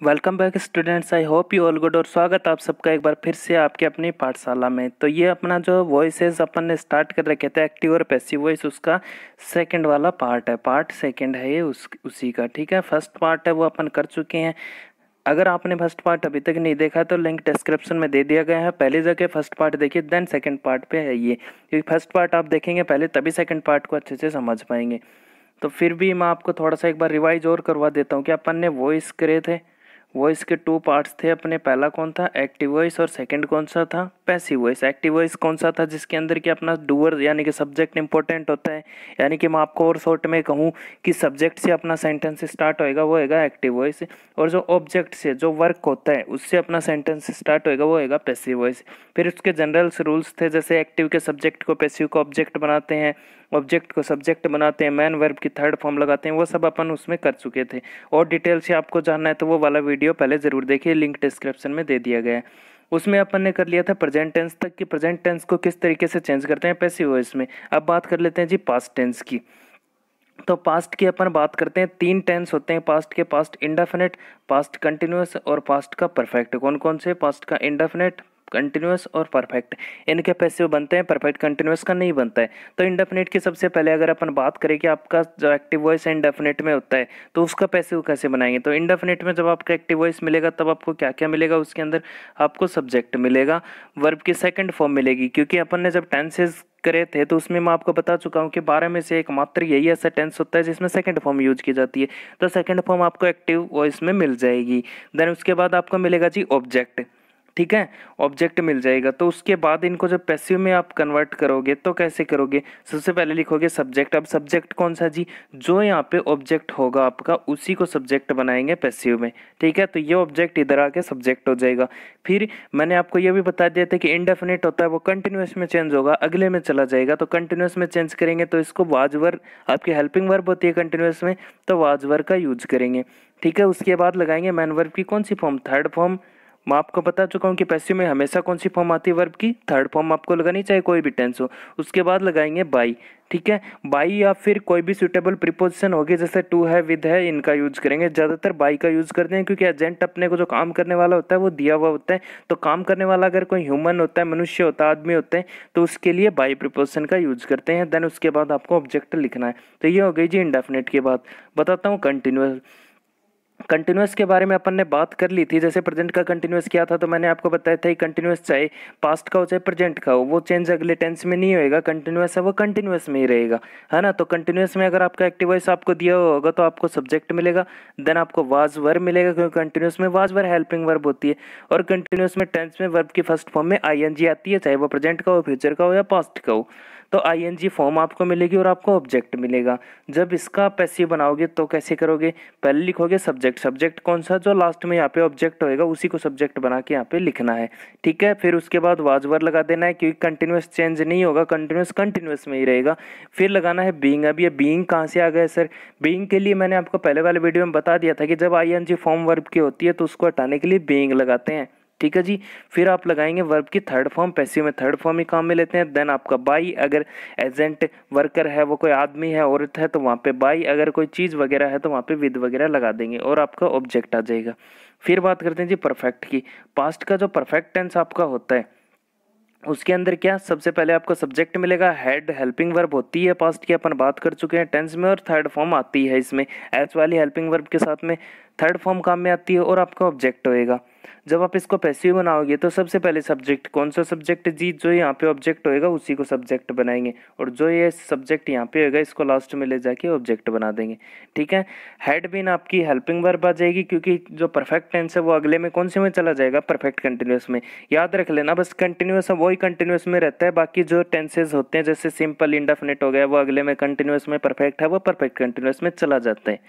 Welcome back students. I hope you all good और स्वागत आप सबका एक बार फिर से आपके अपनी पाठशाला में। तो ये अपना जो वॉइसेस अपन ने स्टार्ट कर रखे थे एक्टिव और पैसिव वॉइस, उसका सेकंड वाला पार्ट है, पार्ट सेकंड है ये उसी का। ठीक है, फर्स्ट पार्ट है वो अपन कर चुके हैं। अगर आपने फर्स्ट पार्ट अभी तक नहीं देखा तो लिंक डिस्क्रिप्शन में दे दिया गया है, पहले जगह फर्स्ट पार्ट देखिए देन सेकंड पार्ट पे है ये, क्योंकि फर्स्ट पार्ट आप देखेंगे पहले तभी सेकंड पार्ट को अच्छे से समझ पाएंगे। तो फिर भी मैं आपको थोड़ा सा एक बार रिवाइज और करवा देता हूँ कि अपन ने वॉइस करे थे, वॉइस के टू पार्ट्स थे अपने। पहला कौन था, एक्टिव वॉइस, और सेकंड कौन सा था, पैसिव वॉइस। एक्टिव वॉइस कौन सा था, जिसके अंदर कि अपना डूअर यानी कि सब्जेक्ट इंपॉर्टेंट होता है, यानी कि मैं आपको और शॉर्ट में कहूँ कि सब्जेक्ट से अपना सेंटेंस स्टार्ट होएगा वो होएगा एक्टिव वॉइस, और जो ऑब्जेक्ट से जो वर्क होता है उससे अपना सेंटेंस स्टार्ट होएगा वो होएगा पैसिव वॉइस। फिर उसके जनरल्स रूल्स थे, जैसे एक्टिव के सब्जेक्ट को पैसिव को ऑब्जेक्ट बनाते हैं, ऑब्जेक्ट को सब्जेक्ट बनाते हैं, मैन वर्ब की थर्ड फॉर्म लगाते हैं, वो सब अपन उसमें कर चुके थे। और डिटेल से आपको जानना है तो वो वाला वीडियो पहले ज़रूर देखिए, लिंक डिस्क्रिप्शन में दे दिया गया है। उसमें अपन ने कर लिया था प्रेजेंट टेंस तक कि प्रेजेंट टेंस को किस तरीके से चेंज करते हैं पैसिव वॉइस में। अब बात कर लेते हैं जी पास्ट टेंस की। तो पास्ट की अपन बात करते हैं, तीन टेंस होते हैं पास्ट के, पास्ट इंडेफिनिट, पास्ट कंटिन्यूअस और पास्ट का परफेक्ट। कौन कौन से, पास्ट का इंडेफिनिट, कंटिन्यूअस और परफेक्ट, इनके पैसिव बनते हैं, परफेक्ट कंटिन्यूअस का नहीं बनता है। तो इंडेफिनिट की सबसे पहले अगर अपन बात करें कि आपका जो एक्टिव वॉइस इंडेफिनिट में होता है तो उसका पैसिव कैसे बनाएंगे। तो इंडेफिनिट में जब आपका एक्टिव वॉइस मिलेगा तब आपको क्या क्या मिलेगा, उसके अंदर आपको सब्जेक्ट मिलेगा, वर्ब की सेकंड फॉर्म मिलेगी, क्योंकि अपन ने जब टेंसेज करे थे तो उसमें मैं आपको बता चुका हूँ कि 12 में से एक मात्र यही ऐसा टेंस होता है जिसमें सेकंड फॉर्म यूज की जाती है। तो सेकंड फॉर्म आपको एक्टिव वॉइस में मिल जाएगी। देन उसके बाद आपको मिलेगा जी ऑब्जेक्ट। ठीक है, ऑब्जेक्ट मिल जाएगा। तो उसके बाद इनको जब पैसिव में आप कन्वर्ट करोगे तो कैसे करोगे, सबसे पहले लिखोगे सब्जेक्ट। अब सब्जेक्ट कौन सा जी, जो यहाँ पे ऑब्जेक्ट होगा आपका उसी को सब्जेक्ट बनाएंगे पैसिव में। ठीक है, तो ये ऑब्जेक्ट इधर आके सब्जेक्ट हो जाएगा। फिर मैंने आपको ये भी बता दिया था कि इंडेफिनिट होता है वो कंटिन्यूअस में चेंज होगा, अगले में चला जाएगा। तो कंटिन्यूअस में चेंज करेंगे तो इसको वाज वर्ब, आपकी हेल्पिंग वर्ब होती है कंटिन्यूअस में, तो वाज वर्ब का यूज करेंगे। ठीक है, उसके बाद लगाएंगे मैन वर्ब की कौन सी फॉर्म, थर्ड फॉर्म। मैं आपको बता चुका हूँ कि पैसिव में हमेशा कौन सी फॉर्म आती है, वर्ब की थर्ड फॉर्म आपको लगानी, चाहे कोई भी टेंस हो। उसके बाद लगाएंगे बाई। ठीक है, बाई या फिर कोई भी सुटेबल प्रीपोजिशन होगी, जैसे टू है, विद है, इनका यूज करेंगे। ज़्यादातर बाई का यूज करते हैं क्योंकि एजेंट अपने को जो काम करने वाला होता है वो दिया हुआ होता है। तो काम करने वाला अगर कोई ह्यूमन होता है, मनुष्य होता है, आदमी होते हैं, तो उसके लिए बाई प्रीपोजिशन का यूज करते हैं। देन उसके बाद आपको ऑब्जेक्ट लिखना है। तो ये हो गई जी इंडेफिनिट की बात। बताता हूँ कंटिन्यूअस। कंटिन्यूअस के बारे में अपन ने बात कर ली थी। जैसे प्रेजेंट का कंटिन्यूअस क्या था, तो मैंने आपको बताया था कंटिन्यूअस चाहे पास्ट का हो चाहे प्रेजेंट का हो, वो चेंज अगले टेंस में नहीं होएगा। कंटिन्यूअस है वो कंटिन्यूअस में ही रहेगा, है ना। तो कंटिन्यूअस में अगर आपका एक्टिव वॉइस आपको दिया होगा तो आपको सब्जेक्ट मिलेगा, देन आपको वाज वर्ब मिलेगा, क्योंकि कंटिन्यूअस में वाज वर्ब हेल्पिंग वर्ब होती है। और कंटिन्यूअस में टेंस में वर्ब की फर्स्ट फॉर्म में आईएनजी आती है, चाहे वो प्रेजेंट का हो, फ्यूचर का हो या पास्ट का हो। तो आईएनजी फॉर्म आपको मिलेगी और आपको ऑब्जेक्ट मिलेगा। जब इसका पैसिव बनाओगे तो कैसे करोगे, पहले लिखोगे सब्जेक्ट। सब्जेक्ट कौन सा, जो लास्ट में यहाँ पे ऑब्जेक्ट होएगा उसी को सब्जेक्ट बना के यहाँ पे लिखना है। ठीक है, फिर उसके बाद वाज वर्ब लगा देना है, क्योंकि कंटिन्यूअस चेंज नहीं होगा, कंटिन्यूअस कंटिन्यूअस में ही रहेगा। फिर लगाना है बीइंग। अब ये बीइंग कहाँ से आ गया सर, बीइंग के लिए मैंने आपको पहले वाले वीडियो में बता दिया था कि जब आईएनजी फॉर्म वर्ब की होती है तो उसको हटाने के लिए बीइंग लगाते हैं। ठीक है जी, फिर आप लगाएंगे वर्ब की थर्ड फॉर्म। पैसिव में थर्ड फॉर्म ही काम में लेते हैं। देन आपका बाई, अगर एजेंट वर्कर है, वो कोई आदमी है, औरत है, तो वहाँ पे बाई, अगर कोई चीज़ वगैरह है तो वहाँ पे विद वगैरह लगा देंगे और आपका ऑब्जेक्ट आ जाएगा। फिर बात करते हैं जी परफेक्ट की। पास्ट का जो परफेक्ट टेंस आपका होता है उसके अंदर क्या, सबसे पहले आपको सब्जेक्ट मिलेगा, हेड हेल्पिंग वर्ब होती है पास्ट की, अपन बात कर चुके हैं टेंस में, और थर्ड फॉर्म आती है इसमें, एच वाली हेल्पिंग वर्ब के साथ में थर्ड फॉर्म काम में आती है, और आपका ऑब्जेक्ट होएगा। जब आप इसको पैसिव बनाओगे तो सबसे पहले सब्जेक्ट, कौन सा सब्जेक्ट जी, जो यहाँ पे ऑब्जेक्ट होएगा उसी को सब्जेक्ट बनाएंगे, और जो ये सब्जेक्ट यहाँ पे होएगा इसको लास्ट में ले जाके ऑब्जेक्ट बना देंगे। ठीक है, हेड बिन आपकी हेल्पिंग वर्ब आ जाएगी, क्योंकि जो परफेक्ट टेंस है वो अगले में कौन से में चला जाएगा, परफेक्ट कंटिन्यूअस में। याद रख लेना, बस कंटिन्यूअस है वही कंटिन्यूअस में रहता है, बाकी जो टेंसेज होते हैं जैसे सिंपल इंडेफिनिट हो गया वो अगले में कंटिन्यूअस में, परफेक्ट है वो परफेक्ट कंटिन्यूअस में चला जाता है।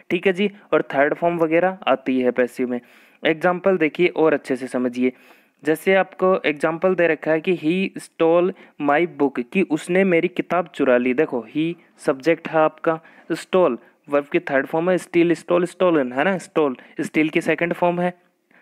ठीक है जी, और थर्ड फॉर्म वगैरह आती है पैसिव में। एग्जाम्पल देखिए और अच्छे से समझिए। जैसे आपको एग्जाम्पल दे रखा है कि ही स्टोल माई बुक, कि उसने मेरी किताब चुरा ली। देखो ही सब्जेक्ट है आपका, स्टोल वर्ब की थर्ड फॉर्म है, स्टील स्टोल स्टोलन, है ना। स्टोल स्टील की सेकंड फॉर्म है,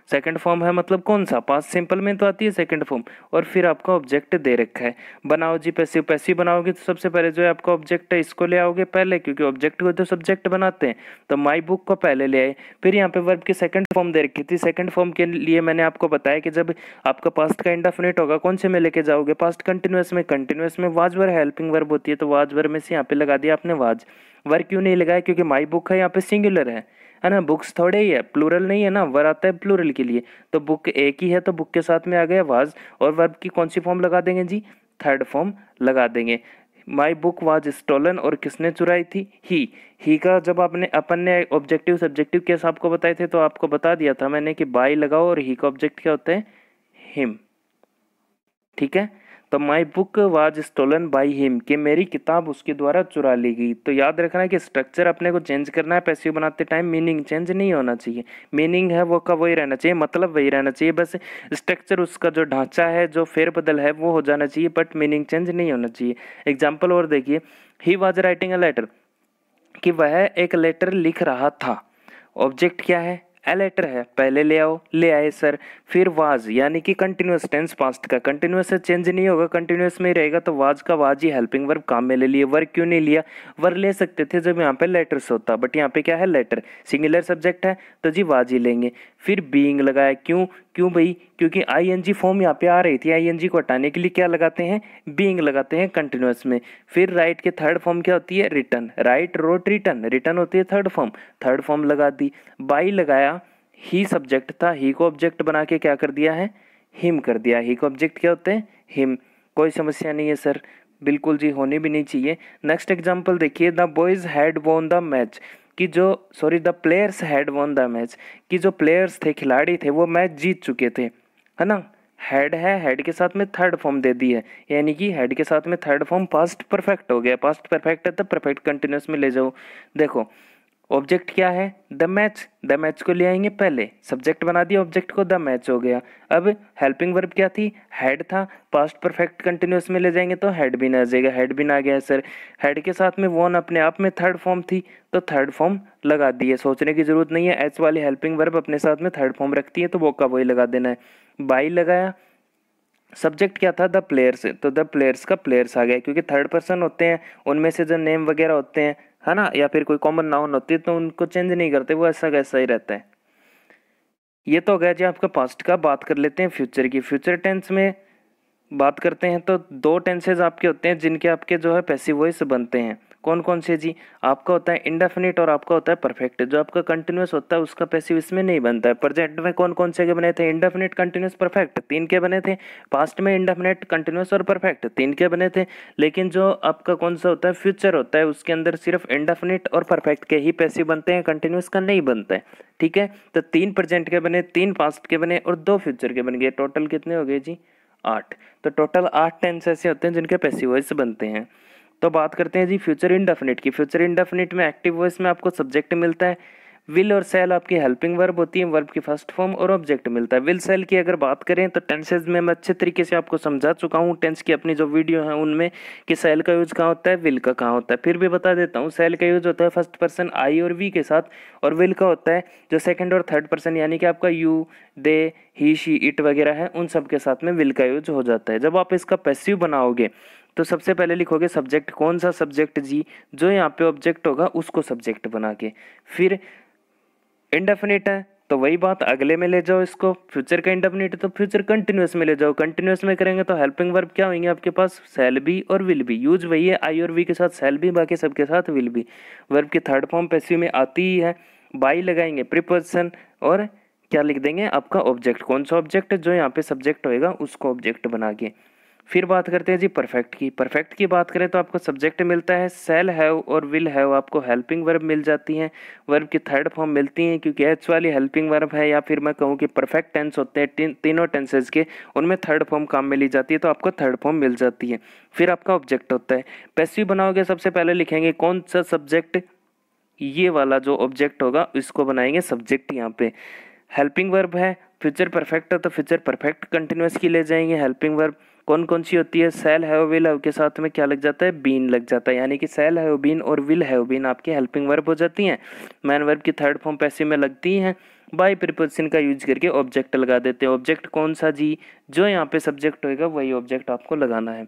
सेकंड फॉर्म है मतलब कौन सा, पास्ट सिंपल में तो आती है सेकंड फॉर्म। और फिर आपका ऑब्जेक्ट दे रखा है, बनाओ जी पैसिव। पैसिव बनाओगे तो सबसे पहले जो है आपका ऑब्जेक्ट है इसको ले आओगे पहले, क्योंकि ऑब्जेक्ट को तो सब्जेक्ट बनाते हैं, तो माई बुक को पहले ले आए। फिर यहाँ पे वर्ब की सेकंड फॉर्म दे रखी थी, सेकंड फॉर्म के लिए मैंने आपको बताया कि जब आपका पास्ट का इंडेफिनिट होगा कौन से में लेके जाओगे, पास्ट कंटिन्यूअस में। कंटिन्यूअस में वाज वर्ब हेल्पिंग वर्ब होती है, तो वाज वर्ब में से यहाँ पे लगा दिया आपने वाज। वर्ब क्यों नहीं लगाया, क्योंकि माई बुक है यहाँ पे सिंगुलर है ना, बुक्स थोड़े ही है, प्लूरल नहीं है ना, वर आता है प्लूरल के लिए, तो बुक एक ही है, तो बुक के साथ में आ गया वाज। और वर्ब की कौन सी फॉर्म लगा देंगे जी, थर्ड फॉर्म लगा देंगे। माई बुक वाज स्टोलन, और किसने चुराई थी, ही का जब अपन ने ऑब्जेक्टिव सब्जेक्टिव केस आपको बताए थे तो आपको बता दिया था मैंने कि बाय लगाओ, और ही का ऑब्जेक्ट क्या होता है, हिम। ठीक है, तो my book was stolen by him, कि मेरी किताब उसके द्वारा चुरा ली गई। तो याद रखना है कि स्ट्रक्चर अपने को चेंज करना है, पैसिव बनाते टाइम मीनिंग चेंज नहीं होना चाहिए। मीनिंग है वो का वही रहना चाहिए, मतलब वही रहना चाहिए, बस स्ट्रक्चर उसका जो ढांचा है, जो फेरबदल है वो हो जाना चाहिए, बट मीनिंग चेंज नहीं होना चाहिए। एग्जाम्पल और देखिए, he was writing a letter, कि वह एक लेटर लिख रहा था। ऑब्जेक्ट क्या है, ए लेटर है, पहले ले आओ, ले आए सर। फिर वाज यानी कि कंटिन्यूअस टेंस पास्ट का, कंटिन्यूअस से चेंज नहीं होगा, कंटिन्यूअस में ही रहेगा, तो वाज का वाज ही हेल्पिंग वर्ब काम में ले लिए। वर्ब क्यों नहीं लिया, वर्ब ले सकते थे जब यहाँ पे लेटर्स होता, बट यहाँ पे क्या है, लेटर, सिंगुलर सब्जेक्ट है, तो जी वाज ही लेंगे। फिर बीइंग लगाया, क्यों क्यों भाई, क्योंकि आईएनजी फॉर्म यहाँ पे आ रही थी, आईएनजी को हटाने के लिए क्या लगाते हैं, बीइंग लगाते हैं कंटिन्यूअस में। फिर राइट के थर्ड फॉर्म क्या होती है, return, right road return, return होती है थर्ड फॉर्म लगा दी। बाई लगाया, ही सब्जेक्ट था, ही को ऑब्जेक्ट बना के क्या कर दिया है, हिम कर दिया। ही को ऑब्जेक्ट क्या होते हैं, हिम। कोई समस्या नहीं है सर, बिल्कुल जी, होनी भी नहीं चाहिए। नेक्स्ट एग्जांपल देखिए, the boys had won the match, कि जो the players had won the match, कि जो प्लेयर्स थे, खिलाड़ी थे, वो मैच जीत चुके थे, है ना। हेड है, हेड के साथ में थर्ड फॉर्म दे दी है, यानी कि हेड के साथ में थर्ड फॉर्म पास्ट परफेक्ट हो गया। पास्ट परफेक्ट है तो परफेक्ट कंटिन्यूअस में ले जाओ। देखो ऑब्जेक्ट क्या है, द मैच को ले आएंगे पहले, सब्जेक्ट बना दिया ऑब्जेक्ट को, द मैच हो गया। अब हेल्पिंग वर्ब क्या थी, हेड था, पास्ट परफेक्ट कंटिन्यूअस में ले जाएंगे तो हेड बिन आ जाएगा, हेड बिन आ गया सर। हेड के साथ में वॉन अपने आप में थर्ड फॉर्म थी, तो थर्ड फॉर्म लगा दी है, सोचने की जरूरत नहीं है। एच वाली हेल्पिंग वर्ब अपने साथ में थर्ड फॉर्म रखती है, तो वो का वही लगा देना है। बाई लगाया, सब्जेक्ट क्या था, द प्लेयर्स, तो द प्लेयर्स का प्लेयर्स आ गया, क्योंकि थर्ड पर्सन होते हैं, उनमें से जो नेम वगैरह होते हैं, है ना, या फिर कोई कॉमन नाउन होती है, तो उनको चेंज नहीं करते, वो ऐसा कैसा ही रहता है। ये तो हो गया जी आपका पास्ट का। बात कर लेते हैं फ्यूचर की। फ्यूचर टेंस में बात करते हैं तो दो टेंसेज आपके होते हैं जिनके आपके जो है पैसिव वॉइस बनते हैं। कौन कौन से जी, आपका होता है इंडेफिनिट और आपका होता है परफेक्ट। जो आपका कंटिन्यूअस होता है उसका पैसिव इसमें नहीं बनता है। प्रेजेंट में कौन कौन से के बने थे, इंडेफिनिट, कंटिन्यूअस, परफेक्ट, 3 के बने थे। पास्ट में इंडेफिनिट, कंटिन्यूअस और परफेक्ट 3 के बने थे। लेकिन जो आपका कौन सा होता है, फ्यूचर होता है, उसके अंदर सिर्फ इंडेफिनिट और परफेक्ट के ही पैसिव बनते हैं, कंटिन्यूअस का नहीं बनता है। ठीक है, तो 3 प्रेजेंट के बने, 3 पास्ट के बने और 2 फ्यूचर के बन गए। टोटल कितने हो गए जी, 8। तो टोटल 8 टेंस ऐसे होते हैं जिनके पैसिव वॉइस बनते हैं। तो बात करते हैं जी फ्यूचर इंडेफिनिट की। फ्यूचर इंडेफिनिट में एक्टिव वॉइस में आपको सब्जेक्ट मिलता है, विल और सेल आपकी हेल्पिंग वर्ब होती है, वर्ब की फर्स्ट फॉर्म, और ऑब्जेक्ट मिलता है। विल सेल की अगर बात करें तो टेंसेज में मैं अच्छे तरीके से आपको समझा चुका हूँ टेंस की अपनी जो वीडियो है उनमें, कि सेल का यूज कहाँ होता है, विल का कहाँ होता है। फिर भी बता देता हूँ, सेल का यूज होता है फर्स्ट पर्सन आई और वी के साथ, और विल का होता है जो सेकंड और थर्ड पर्सन, यानी कि आपका you, they, he, she, it वगैरह है, उन सब के साथ में विल का यूज हो जाता है। जब आप इसका पैसिव बनाओगे तो सबसे पहले लिखोगे सब्जेक्ट, कौन सा सब्जेक्ट जी, जो यहाँ पे ऑब्जेक्ट होगा उसको सब्जेक्ट बना के। फिर इंडेफिनिट है तो वही बात अगले में ले जाओ इसको, फ्यूचर का इंडेफिनिट है तो फ्यूचर कंटिन्यूअस में ले जाओ। कंटिन्यूअस में करेंगे तो हेल्पिंग वर्ब क्या होंगे आपके पास, शैल बी और विल बी। यूज वही है, आई और वी के साथ शैल बी, बाकी सबके साथ विल बी। वर्ब की थर्ड फॉर्म पैसिव में आती ही है। बाई लगाएंगे प्रीपोजिशन, और क्या लिख देंगे आपका ऑब्जेक्ट, कौन सा ऑब्जेक्ट जो यहाँ पे सब्जेक्ट होएगा उसको ऑब्जेक्ट बना के। फिर बात करते हैं जी परफेक्ट की। परफेक्ट की बात करें तो आपको सब्जेक्ट मिलता है, सेल हैव और विल हैव आपको हेल्पिंग वर्ब मिल जाती हैं, वर्ब की थर्ड फॉर्म मिलती हैं, क्योंकि एच वाली हेल्पिंग वर्ब है, या फिर मैं कहूँ कि परफेक्ट टेंस होते हैं तीनों टेंसेज के, उनमें थर्ड फॉर्म काम में ली जाती है, तो आपको थर्ड फॉर्म मिल जाती है। फिर आपका ऑब्जेक्ट होता है। पैसिव बनाओगे सबसे पहले लिखेंगे कौन सा सब्जेक्ट, ये वाला जो ऑब्जेक्ट होगा इसको बनाएंगे सब्जेक्ट। यहाँ पे हेल्पिंग वर्ब है, फ्यूचर परफेक्ट है तो फ्यूचर परफेक्ट कंटिन्यूअस की ले जाएंगे। हेल्पिंग वर्ब कौन कौन सी होती है, सेल हैव विल हैव के साथ में क्या लग जाता है, बीन लग जाता है, यानी कि सेल हैव बीन और विल हैव बीन आपकी हेल्पिंग वर्ब हो जाती हैं। मैन वर्ब की थर्ड फॉर्म पैसिव में लगती हैं। बाय प्रीपोजिशन का यूज करके ऑब्जेक्ट लगा देते हैं। ऑब्जेक्ट कौन सा जी, जो यहाँ पे सब्जेक्ट होएगा वही ऑब्जेक्ट आपको लगाना है।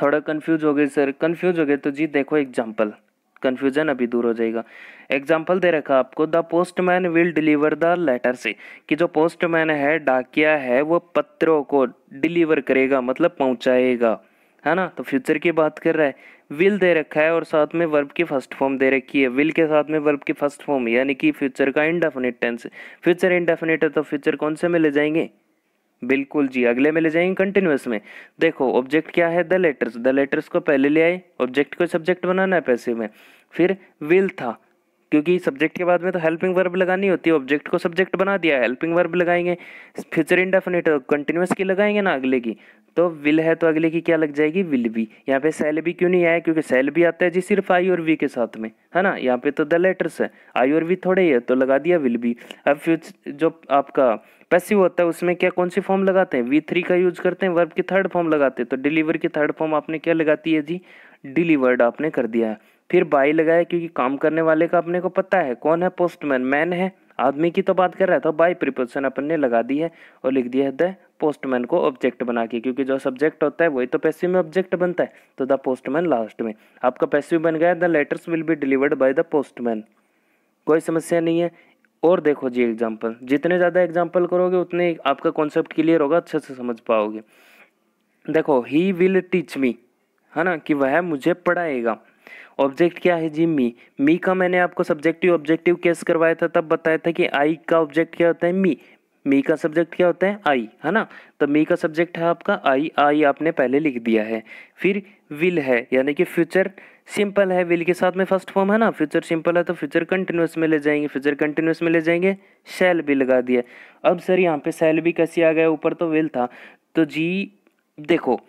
थोड़ा कंफ्यूज हो गए सर, कंफ्यूज हो गए तो जी देखो एग्जाम्पल, कन्फ्यूजन अभी दूर हो जाएगा। एग्जाम्पल दे रखा आपको, the postman will deliver the letter से, कि जो पोस्टमैन है, डाकिया है, वो पत्रों को डिलीवर करेगा मतलब पहुंचाएगा, है ना। तो फ्यूचर की बात कर रहा है, विल दे रखा है और साथ में वर्ब की फर्स्ट फॉर्म दे रखी है। विल के साथ में वर्ब की फर्स्ट फॉर्म यानी कि फ्यूचर का इंडेफिनिट टेंस। फ्यूचर इंडेफिनिट है तो फ्यूचर कौन से में ले जाएंगे, बिल्कुल जी अगले में ले जाएंगे, कंटिन्यूअस में। देखो ऑब्जेक्ट क्या है, द लेटर्स, द लेटर्स को पहले ले आए, ऑब्जेक्ट को सब्जेक्ट बनाना है पैसिव में। फिर विल था, क्योंकि सब्जेक्ट के बाद में तो हेल्पिंग वर्ब लगानी होती है, ऑब्जेक्ट को सब्जेक्ट बना दिया, हेल्पिंग वर्ब लगाएंगे। फ्यूचर इंडेफिनिट कंटिन्यूअस की लगाएंगे ना अगले की, तो विल है तो अगले की क्या लग जाएगी, विल बी। यहाँ पे सेल भी क्यों नहीं आया, क्योंकि सेल भी आता है जी सिर्फ आई और वी के साथ में, है ना। यहाँ पे तो द लेटर्स है, आई और वी थोड़े ही है, तो लगा दिया विल बी। अब फ्यूचर जो आपका पैसिव होता है उसमें क्या कौन सी फॉर्म लगाते हैं, V3 का यूज करते हैं, वर्ब की थर्ड फॉर्म लगाते हैं। तो डिलीवर की थर्ड फॉर्म आपने क्या लगाती है जी, डिलीवर्ड आपने कर दिया है। फिर बाई लगाया, क्योंकि काम करने वाले का अपने को पता है कौन है, पोस्टमैन, मैन है, आदमी की तो बात कर रहा था। बाई प्रीपोजिशन अपन ने लगा दी है और लिख दिया है द पोस्टमैन को ऑब्जेक्ट बना के, क्योंकि जो सब्जेक्ट होता है वही तो पैसिव में ऑब्जेक्ट बनता है। तो द पोस्टमैन लास्ट में आपका पैसिव बन गया, the letters will be delivered by the postman. कोई समस्या नहीं है। और देखो जी एग्जाम्पल, जितने ज़्यादा एग्जाम्पल करोगे उतने आपका कॉन्सेप्ट क्लियर होगा, अच्छे से समझ पाओगे। देखो ही विल टीच मी, है ना, कि वह मुझे पढ़ाएगा। ऑब्जेक्ट क्या है जी, मी का मैंने आपको सब्जेक्टिव ऑब्जेक्टिव केस करवाया था, तब बताया था कि आई का ऑब्जेक्ट क्या होता है, मी का सब्जेक्ट क्या होता है, आई, है ना। तो मी का सब्जेक्ट है आपका आई, आई आपने पहले लिख दिया है। फिर विल है यानी कि फ्यूचर सिंपल है, विल के साथ में फर्स्ट फॉर्म है ना, फ्यूचर सिंपल है तो फ्यूचर कंटिन्यूअस में ले जाएंगे, फ्यूचर कंटिन्यूअस में ले जाएंगे, शैल भी लगा दिया। अब सर यहाँ पे शैल भी कैसे आ गया, ऊपर तो विल था। तो जी देखो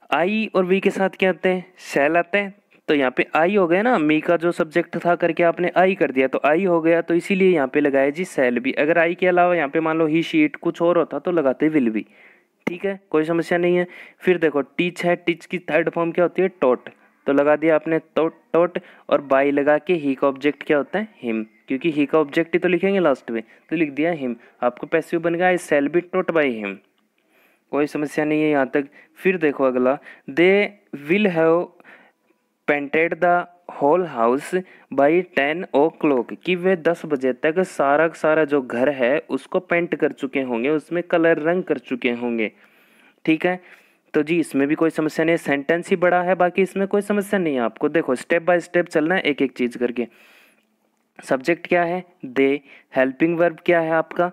आई और वी के साथ क्या आते हैं, शैल आते हैं। तो यहाँ पे आई हो गया ना, मी का जो सब्जेक्ट था करके आपने आई कर दिया तो आई हो गया, तो इसीलिए यहाँ पे लगाया जी शैल भी। अगर आई के अलावा यहाँ पे मान लो ही शीट कुछ और होता तो लगाते विल भी, ठीक है, कोई समस्या नहीं है। फिर देखो टीच है, टीच की थर्ड फॉर्म क्या होती है, टॉट, तो लगा दिया आपने टॉट। और बाई लगा के ही का ऑब्जेक्ट क्या होता है, हिम, क्योंकि ही का ऑब्जेक्ट ही तो लिखेंगे लास्ट में, तो लिख दिया हिम। आपको पैसिव बन गया shall be taught by him, कोई समस्या नहीं है यहाँ तक। फिर देखो अगला, they will have painted the whole house by 10 o'clock, कि वे 10 बजे तक सारा सारा जो घर है उसको पेंट कर चुके होंगे, उसमें कलर रंग कर चुके होंगे, ठीक है। तो जी इसमें भी कोई समस्या नहीं है, सेंटेंस ही बड़ा है, बाकी इसमें कोई समस्या नहीं है आपको। देखो स्टेप बाय स्टेप चलना है एक एक चीज करके। सब्जेक्ट क्या है, दे, हेल्पिंग वर्ब क्या है आपका,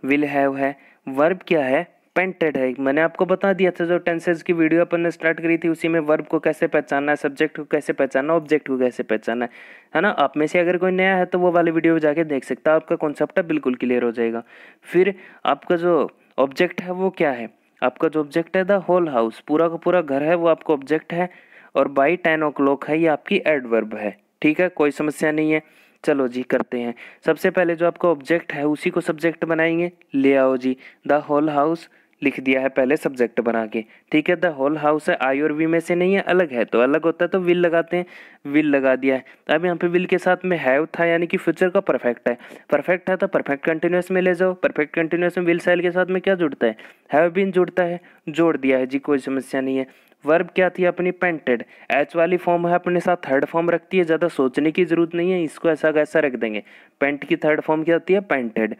विल हैव है, वर्ब क्या है, पेंटेड है। मैंने आपको बता दिया था जो टेंसेस की वीडियो अपन ने स्टार्ट करी थी उसी में, वर्ब को कैसे पहचानना है, सब्जेक्ट को कैसे पहचानना, ऑब्जेक्ट को कैसे पहचानना है ना। आप में से अगर कोई नया है तो वो वाली वीडियो जाके देख सकता है, आपका कॉन्सेप्ट बिल्कुल क्लियर हो जाएगा। फिर आपका जो ऑब्जेक्ट है वो क्या है, आपका जो ऑब्जेक्ट है द होल हाउस, पूरा का पूरा घर है वो आपका ऑब्जेक्ट है। और बाई 10 o'clock है ये आपकी एडवर्ब है, ठीक है, कोई समस्या नहीं है। चलो जी करते हैं। सबसे पहले जो आपका ऑब्जेक्ट है उसी को सब्जेक्ट बनाएंगे, ले आओ जी, द होल हाउस लिख दिया है पहले सब्जेक्ट बना के, ठीक है। द होल हाउस है, आई और वी में से नहीं है, अलग है तो अलग होता है तो विल लगाते हैं, विल लगा दिया है। अब यहाँ पे विल के साथ में हैव था यानी कि फ्यूचर का परफेक्ट है, परफेक्ट है तो परफेक्ट कंटिन्यूअस में ले जाओ। परफेक्ट कंटिन्यूअस में विल सेल के साथ में क्या जुड़ता है, हैव बीन जुड़ता है, जोड़ दिया है जी, कोई समस्या नहीं है। वर्ब क्या थी अपनी, पेंटेड, एच वाली फॉर्म है अपने साथ थर्ड फॉर्म रखती है, ज़्यादा सोचने की जरूरत नहीं है, इसको ऐसा कैसा रख देंगे। पेंट की थर्ड फॉर्म क्या होती है, पेंटेड।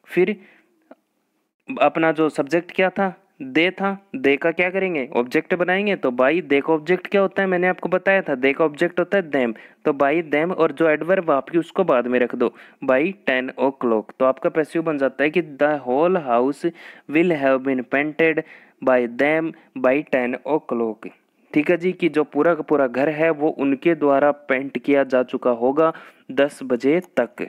फिर अपना जो सब्जेक्ट क्या था, दे था, दे का क्या करेंगे, ऑब्जेक्ट बनाएंगे। तो बाई दे का ऑब्जेक्ट क्या होता है, मैंने आपको बताया था, दे का ऑब्जेक्ट होता है देम, तो बाई देम, और जो एडवर्ब आपकी उसको बाद में रख दो, बाई 10 o'clock। तो आपका पैसिव बन जाता है कि the whole house will have been painted by them by 10 o'clock, ठीक है जी, कि जो पूरा का पूरा घर है वो उनके द्वारा पेंट किया जा चुका होगा 10 बजे तक,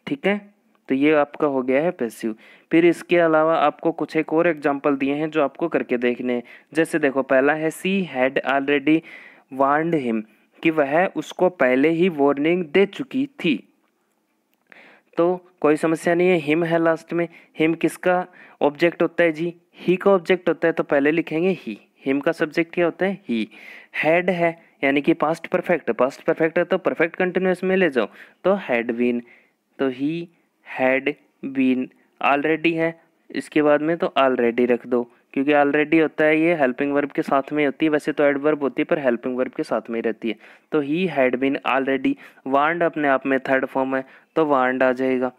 ठीक है। तो ये आपका हो गया है पैसिव। फिर इसके अलावा आपको कुछ एक और एग्जांपल दिए हैं जो आपको करके देखने हैं। जैसे देखो पहला है, she had already warned him, कि वह उसको पहले ही वार्निंग दे चुकी थी। तो कोई समस्या नहीं है, हिम है लास्ट में, हिम किसका ऑब्जेक्ट होता है जी, ही का ऑब्जेक्ट होता है, तो पहले लिखेंगे ही, हिम का सब्जेक्ट क्या होता है, ही। हैड है यानी कि पास्ट परफेक्ट, पास्ट परफेक्ट है तो परफेक्ट कंटिन्यूअस में ले जाओ, तो हैड बीन, तो ही हैड बीन ऑलरेडी है, इसके बाद में तो ऑलरेडी रख दो, क्योंकि ऑलरेडी होता है ये हेल्पिंग वर्ब के साथ में होती है, वैसे तो एडवर्ब होती है पर हेल्पिंग वर्ब के साथ में ही रहती है। तो he had been already, warned अपने आप में थर्ड फॉर्म है तो वार्नड आ जाएगा,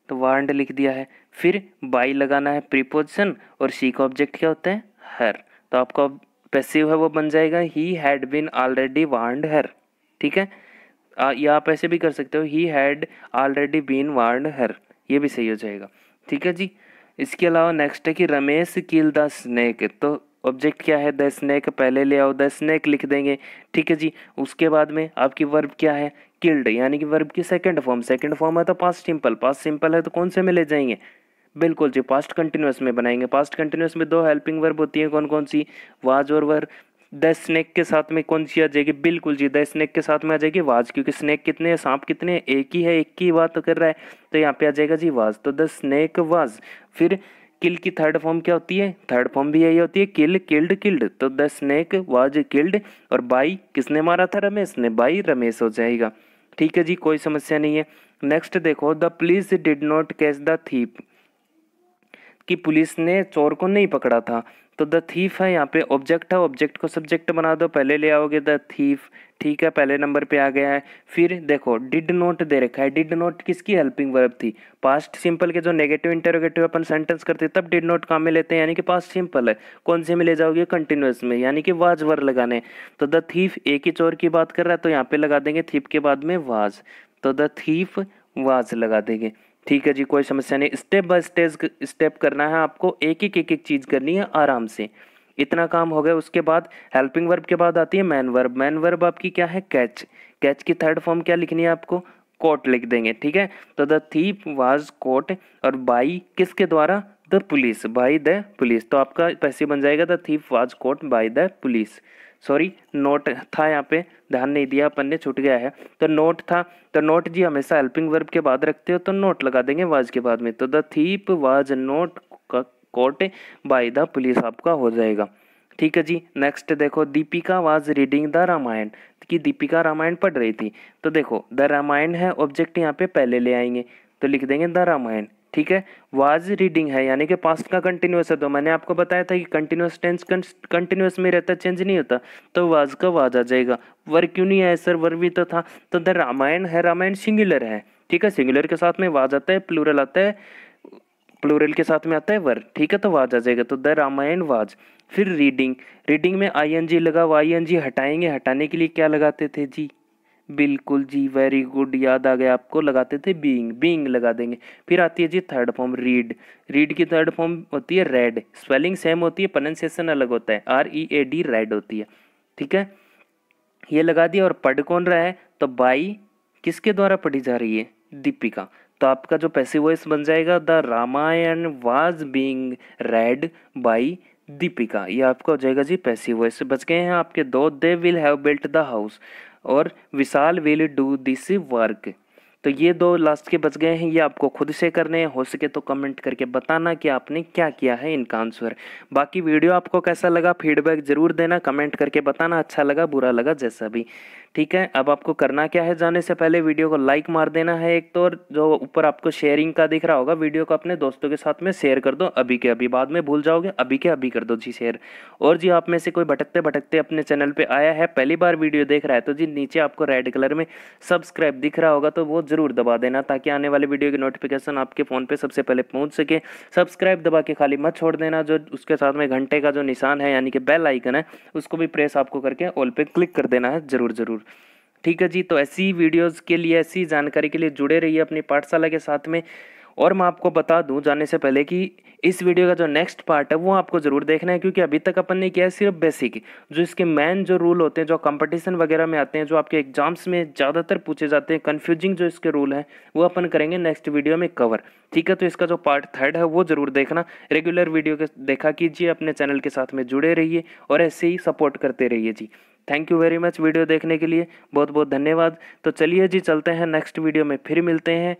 तो वार्नड लिख दिया है। फिर बाई लगाना है प्रीपोजिशन और सी का ऑब्जेक्ट क्या होता है, हर, तो आपका पैसिव है वो बन जाएगा he had been already warned हर। ठीक है, या आप ऐसे भी कर सकते हो he had already been warned हर, ये भी सही हो जाएगा। ठीक है जी। इसके अलावा नेक्स्ट है कि रमेश किल द स्नेक, तो ऑब्जेक्ट क्या है, द स्नेक, पहले ले आओ द स्नेक लिख देंगे। ठीक है जी। उसके बाद में आपकी वर्ब क्या है, किल्ड, यानी कि वर्ब की सेकंड फॉर्म है तो पास्ट सिंपल है तो कौन से में ले जाएंगे, बिल्कुल जी पास्ट कंटिन्यूअस में बनाएंगे। पास्ट कंटिन्यूअस में दो हेल्पिंग वर्ब होती है, कौन कौन सी, वाज और वर। द स्नेक के साथ में कौन सी आ जाएगी, बिल्कुल जी द स्नेक के साथ में आ जाएगी वाज, क्योंकि स्नेक कितने हैं, सांप कितने हैं, एक ही है, एक की बात तो कर रहा है, तो यहाँ पे आ जाएगा जी वाज, तो द स्नेक वाज। फिर किल की थर्ड फॉर्म क्या होती है, थर्ड फॉर्म भी यही होती है, किल किल्ड, तो द स्नेक वाज किल्ड, और बाई किसने मारा था, रमेश ने, बाई रमेश हो जाएगा। ठीक है जी, कोई समस्या नहीं है। नेक्स्ट देखो, the police did not catch the thief, कि पुलिस ने चोर को नहीं पकड़ा था, तो द थीफ है यहाँ पे ऑब्जेक्ट है, ऑब्जेक्ट को सब्जेक्ट बना दो, पहले ले आओगे द थीफ। ठीक है, पहले नंबर पे आ गया है। फिर देखो डिड नॉट दे रखा है, डिड नॉट किसकी हेल्पिंग वर्ब थी, पास्ट सिंपल के जो नेगेटिव इंटरोगेटिव अपन सेंटेंस करते तब डिड नॉट काम में लेते हैं, यानी कि पास्ट सिंपल है, कौन से में ले जाओगे, कंटिन्यूअस में, यानी कि वाज वर लगाने। तो द थीफ एक ही चोर की बात कर रहा है तो यहाँ पे लगा देंगे थीफ के बाद में वाज, तो द थीफ वाज लगा देंगे। ठीक है जी, कोई समस्या नहीं। स्टेप बाय स्टेप करना है आपको, एक एक चीज करनी है आराम से। इतना काम हो गया। उसके बाद हेल्पिंग वर्ब के बाद आती है मैन वर्ब। मैन वर्ब आपकी क्या है, कैच। कैच की थर्ड फॉर्म क्या लिखनी है आपको, कोट लिख देंगे। ठीक है, तो द थीफ वाज कोट, और बाई किसके द्वारा, the police, by the police, तो आपका पैसे बन जाएगा the thief was caught by the police. Sorry not था यहाँ पे, ध्यान नहीं दिया अपन ने, छूट गया है, तो नोट था, तो नोट जी हमेशा हेल्पिंग वर्ब के बाद रखते हो तो नोट लगा देंगे वाज के बाद में, तो the thief was not caught by the police आपका हो जाएगा। ठीक है जी। नेक्स्ट देखो, Deepika was reading the Ramayana, कि दीपिका रामायण पढ़ रही थी, तो देखो द रामायण है ऑब्जेक्ट यहाँ पे पहले ले आएंगे, तो लिख देंगे द रामायण। ठीक है, वाज रीडिंग है यानी कि पास्ट का कंटिन्यूअस है, तो मैंने आपको बताया था कि कंटिन्यूअस टेंस कंटिन्यूअस में रहता है, चेंज नहीं होता, तो वाज का वाज आ जाएगा। वर क्यों नहीं है सर, वर भी तो था, तो द रामायण है, रामायण सिंगुलर है। ठीक है, सिंगुलर के साथ में वाज आता है, प्लूरल आता है, प्लूरल के साथ में आता है वर। ठीक है, तो वाज आ जाएगा, तो द रामायण वाज। फिर रीडिंग, रीडिंग में आईएनजी लगा, आईएनजी हटाएंगे, हटाने के लिए क्या लगाते थे जी, बिल्कुल जी वेरी गुड, याद आ गया आपको, लगाते थे बीइंग, बीइंग लगा देंगे। फिर आती है जी थर्ड फॉर्म रीड, रीड की थर्ड फॉर्म होती है रेड, स्पेलिंग सेम होती है, प्रोनाउंसिएशन अलग होता है, READ रेड होती है। ठीक है, ये लगा दिया। और पढ़ कौन रहा है, तो बाई किसके द्वारा पढ़ी जा रही है, दीपिका, तो आपका जो पैसिव वॉइस बन जाएगा, the Ramayana was being read by Deepika, ये आपका हो जाएगा जी पैसिव वॉइस। बच गए हैं आपके दो, दे will have built the house और विशाल विल डू दिस वर्क, तो ये दो लास्ट के बच गए हैं, ये आपको खुद से करने हैं। हो सके तो कमेंट करके बताना कि आपने क्या किया है इनका आंसर। बाकी वीडियो आपको कैसा लगा फीडबैक जरूर देना, कमेंट करके बताना, अच्छा लगा बुरा लगा जैसा भी। ठीक है, अब आपको करना क्या है, जाने से पहले वीडियो को लाइक मार देना है एक तो, और जो ऊपर आपको शेयरिंग का दिख रहा होगा वीडियो को अपने दोस्तों के साथ में शेयर कर दो अभी के अभी, बाद में भूल जाओगे, अभी के अभी कर दो जी शेयर। और जी आप में से कोई भटकते भटकते अपने चैनल पे आया है, पहली बार वीडियो देख रहा है, तो जी नीचे आपको रेड कलर में सब्सक्राइब दिख रहा होगा, तो वो जरूर दबा देना, ताकि आने वाले वीडियो की नोटिफिकेशन आपके फ़ोन पे सबसे पहले पहुंच सके। सब्सक्राइब दबा के खाली मत छोड़ देना, जो उसके साथ में घंटे का जो निशान है यानी कि बेल आइकन है, उसको भी प्रेस आपको करके ऑल पे क्लिक कर देना है जरूर जरूर। ठीक है जी, तो ऐसी वीडियोस के लिए, ऐसी जानकारी के लिए जुड़े रहिए अपनी पाठशाला के साथ में। और मैं आपको बता दूं जाने से पहले कि इस वीडियो का जो नेक्स्ट पार्ट है वो आपको ज़रूर देखना है, क्योंकि अभी तक अपन ने किया है सिर्फ बेसिक, जो इसके मेन जो रूल होते हैं, जो कंपटीशन वगैरह में आते हैं, जो आपके एग्जाम्स में ज़्यादातर पूछे जाते हैं, कन्फ्यूजिंग जो इसके रूल हैं, वो अपन करेंगे नेक्स्ट वीडियो में कवर। ठीक है, तो इसका जो पार्ट थर्ड है वो ज़रूर देखना। रेगुलर वीडियो के देखा कीजिए, अपने चैनल के साथ में जुड़े रहिए और ऐसे ही सपोर्ट करते रहिए जी। Thank you very much video देखने के लिए, बहुत बहुत धन्यवाद। तो चलिए जी चलते हैं, नेक्स्ट वीडियो में फिर मिलते हैं।